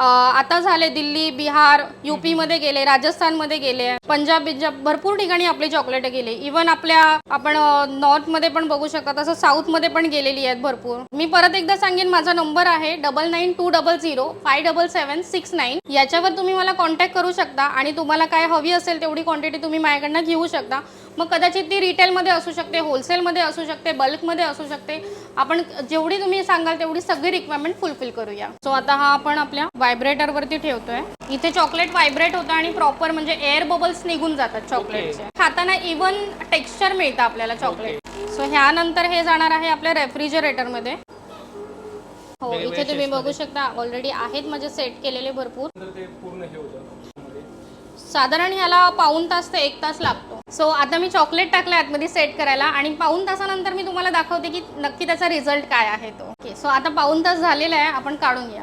आता झाले दिल्ली, बिहार, यूपी मध्ये गेले, राजस्थान मध्ये गेले, पंजाब भरपूर ठिकाणी आपले चॉकलेट गेले. इवन आपण नॉर्थ मध्ये पण बघू शकता, तसं साऊथ मध्ये पण गेलेली आहेत भरपूर. मी परत एकदा सांगेन, माझा नंबर आहे 9920057769. याच्यावर तुम्ही मला कॉन्टॅक्ट करू शकता आणि तुम्हाला काय हवी असेल तेवढी क्वांटिटी तुम्ही माझ्याकडनं घेऊ शकता. मग कदाचित ती रिटेलमध्ये असू शकते, होलसेलमध्ये असू शकते, बल्कमध्ये असू शकते. आपण जेवढी तुम्ही सांगाल तेवढी सगळी रिक्वायरमेंट फुलफिल करूया. सो आता हा आपण आपल्या व्हायब्रेटरवरती ठेवतोय. इथे चॉकलेट व्हायब्रेट होतं आणि प्रॉपर म्हणजे एअर बबल्स निघून जातात चॉकलेटचे. खाताना इवन टेक्स्चर मिळतं आपल्याला चॉकलेट. सो ह्यानंतर हे जाणार आहे आपल्या रेफ्रिजरेटरमध्ये. हो, इथे तुम्ही बघू शकता ऑलरेडी आहेत माझे सेट केलेले भरपूर. साधारण ह्याला पाऊण तास ते 1 तास लागतो. सो आता मी चॉकलेट टाकलं आतमध्ये सेट करायला आणि पाऊण तासानंतर मी तुम्हाला दाखवते की नक्की त्याचा रिझल्ट काय आहे तो. ओके, सो आता पाऊण तास झालेला आहे, आपण काढून घ्या.